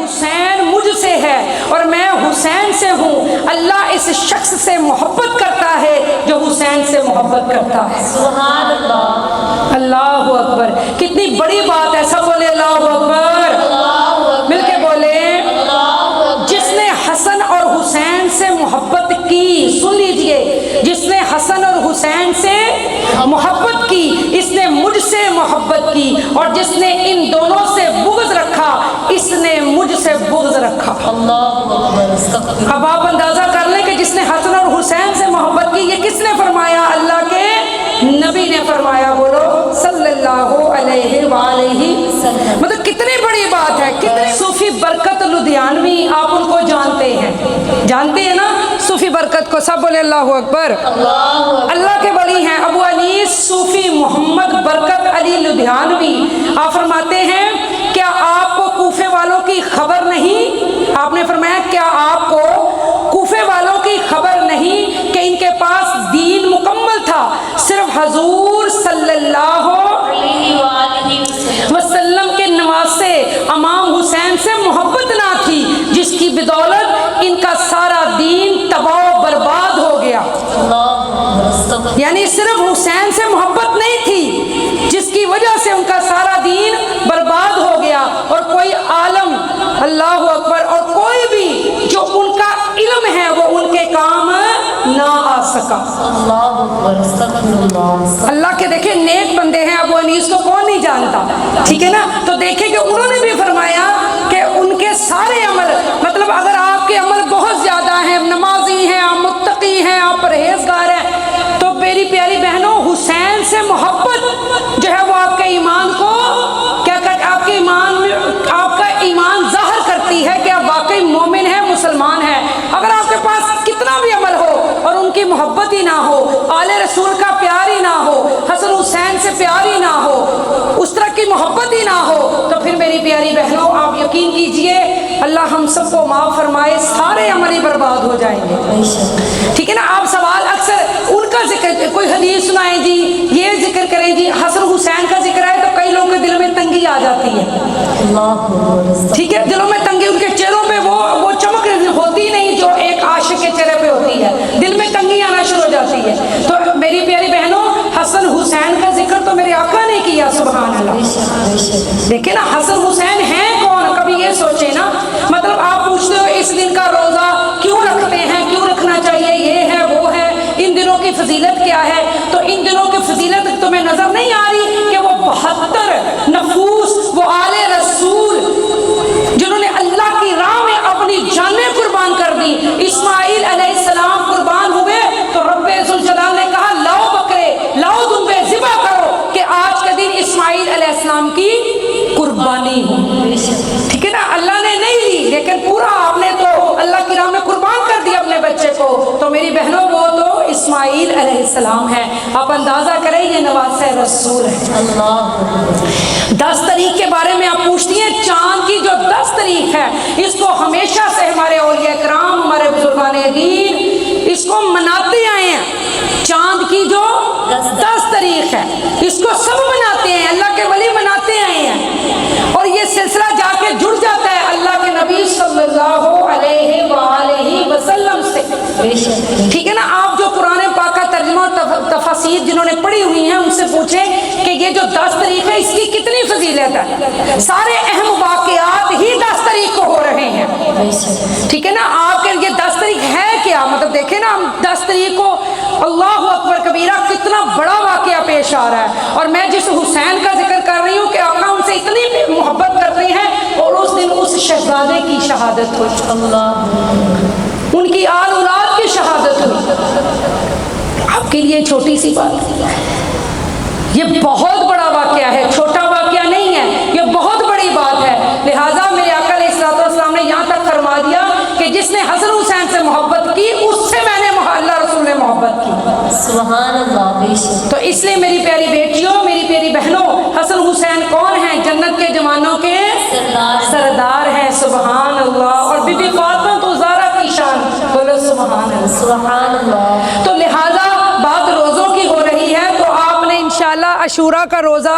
حسین مجھ سے ہے اور میں حسین سے ہوں، اللہ اس شخص سے محبت کرتا ہے جو حسین سے محبت کرتا ہے۔ سبحان اللہ، اللہ اکبر، کتنی بڑی بات ہے، سب بولے اللہ اکبر، مل کے بولے۔ جس نے حسن اور حسین سے محبت کی، سن لیجئے، جس نے حسن اور حسین سے محبت کی اس نے مجھ سے محبت کی، اور جس نے ان دونوں سے بغض رکھا اس نے مجھ سے بغض رکھا۔ اللہ اکبر، استغفر۔ اب آپ اندازہ کر لیں کہ جس نے حسن اور حسین سے محبت کی، یہ کس نے فرمایا؟ اللہ کے نبی نے فرمایا، بولو صلی اللہ علیہ وآلہ وسلم۔ مطلب کتنی بڑی بات ہے۔ کتنے صوفی برکت لدھیانوی، آپ ان کو جانتے ہیں، جانتے ہیں نا صوفی برکت کو، سب بولے اللہ اکبر۔ اللہ کے ولی ہیں ابو انیس صوفی محمد برکت علی لدھیانوی۔ آپ فرماتے ہیں کیا آپ کو کوفے والوں کی خبر نہیں؟ آپ نے فرمایا کیا آپ کو کوفے والوں کی خبر نہیں کہ ان کے پاس دین مکمل تھا، صرف حضور صلی اللہ وسلم کے نواسے امام حسین سے محبت نہ تھی، جس کی بدولت ان کا سارا دین تباہ و برباد ہو گیا۔ یعنی صرف حسین سے محبت نہیں تھی جس کی وجہ سے ان کا سارا دین برباد ہو گیا، اور کوئی عالم، اللہ اکبر، اور کوئی بھی جو ان کا علم ہے وہ ان کے کام نہ آ سکا۔ اللہ کے دیکھیں نیک بندے ہیں، ابو انیس کو کون نہیں جانتا، ٹھیک ہے نا؟ تو دیکھیں کہ انہوں نے بھی فرمایا کہ ان کے سارے عمل، مطلب اگر آپ کے عمل بہت زیادہ ہیں، نمازی ہیں، آپ متقی ہیں، آپ پرہیزگار ہیں، تو میری پیاری بہنوں حسین سے محبت جو ہے وہ آپ کے ایمان کو کیا کرتی، آپ کے ایمان میں آپ کا ایمان ظاہر کرتی ہے کہ آپ واقعی مومن ہیں، مسلمان ہیں۔ اگر آپ کے پاس کتنا بھی عمل ہو اور ان کی محبت ہی نہ ہو، آل رسول کا پیار ہی نہ ہو، حسن حسین سے پیار ہی نہ ہو، اس طرح کی محبت ہی نہ ہو، تو پھر میری پیاری بہنوں آپ یقین کیجئے اللہ ہم سب کو معاف فرمائے، سارے عمل ہی برباد ہو جائیں گے، ٹھیک ہے نا؟ آپ سوال اکثر ان کا ذکر، کوئی حدیث سنائیں جی، یہ ذکر کریں جی، حسن حسین کا ذکر ہے تو کئی لوگوں کے دل میں تنگی آ جاتی ہے، ٹھیک ہے، دلوں میں تنگی، ان کے چہروں پہ وہ چمک ہوتی نہیں جو ایک عاشق کے چہرے پہ ہوتی ہے، دل میں تنگی آنا شروع ہو جاتی ہے۔ تو میری پیاری بہنوں حسن حسین کا ذکر تو میرے آقا نے کیا، سبحان اللہ۔ دیکھیں نا حسن حسین ہیں کون، کبھی یہ سوچیں نا، مطلب آپ پوچھتے ہو اس دن کا روزہ کیوں رکھتے ہیں، کیوں رکھنا چاہیے، یہ ہے وہ ہے، ان دنوں کی فضیلت کیا ہے؟ تو ان دنوں کی فضیلت تمہیں نظر نہیں آ رہی کہ وہ 72 نفوس، وہ آل رسول جنہوں نے اللہ کی راہ میں اپنی جانیں قربان کر دی، اسماعیل علیہ السلام قربان ہوئے تو رب ذوالجلال نے کہا لاؤ بکرے، لاؤ دمبے، ذبح کرو کہ آج کے دن اسماعیل علیہ السلام کی قربانی ہو، ٹھیک ہے نا؟ اللہ نے نہیں لی لیکن پورا آپ نے تو اللہ کی راہ میں قربان کر دیا اپنے بچے کو، تو میری بہنوں وہ تو اسماعیل علیہ السلام ہے۔ آپ اندازہ کریں یہ نواسہ رسول ہے۔ 10 تاریخ کے بارے میں آپ پوچھتی ہیں، چاند کی جو 10 تاریخ ہے اس کو ہمیشہ سے ہمارے اولیاء کرام، ہمارے بزرگان دین اس کو مناتے آئے ہیں، چاند کی جو 10 تاریخ ہے اس کو سب مناتے ہیں، اللہ کے ولی مناتے آئے ہیں، اور یہ سلسلہ جا کے جڑ جاتا ہے اللہ کے نبی صلی اللہ علیہ وآلہ وسلم سے، ٹھیک ہے نا؟ آپ جو قرآن پاک کا ترجمہ اور تفاسیر جنہوں نے پڑھی ہوئی ہیں ان سے پوچھیں کہ یہ جو 10 تاریخ ہے اس کی کتنی فضیلت ہے؟ سارے اہم واقعات ہی 10 تاریخ کو ہو رہے ہیں، ٹھیک ہے نا؟ آپ کے یہ 10 تاریخ ہے کیا؟ مطلب دیکھیں نا، 10 تاریخ کو اللہ اکبر کبیرہ کتنا بڑا واقعہ پیش آ رہا ہے، اور میں جس حسین کا ذکر کر رہی ہوں کہ آقا ان سے اتنی محبت کرتے ہیں، اور اس دن اس شہزادے کی شہادت ہوئی، ان کی آل اولاد کی شہادت ہوئی۔ آپ کے لیے چھوٹی سی بات، یہ بہت بڑا واقعہ ہے، چھوٹا واقعہ نہیں ہے، یہ بہت بڑی بات ہے۔ لہٰذا میرے آقا علیہ السلام نے یہاں تک فرما دیا کہ جس نے حسن حسین سے محبت کی اس سے میں نے اللہ رسول نے محبت کی، سبحان اللہ۔ تو اس لیے میری پیاری بیٹیوں، میری پیاری بہنوں، حسن حسین کون ہیں؟ جنت کے جوانوں کے سردار ہیں، سبحان اللہ، اور بی بی فاطمہ تو زہرا کی شان، بولو سبحان اللہ، سبحان اللہ۔ تو لہٰذا بات روزوں کی ہو رہی ہے تو آپ نے انشاءاللہ عاشوراء کا روزہ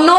9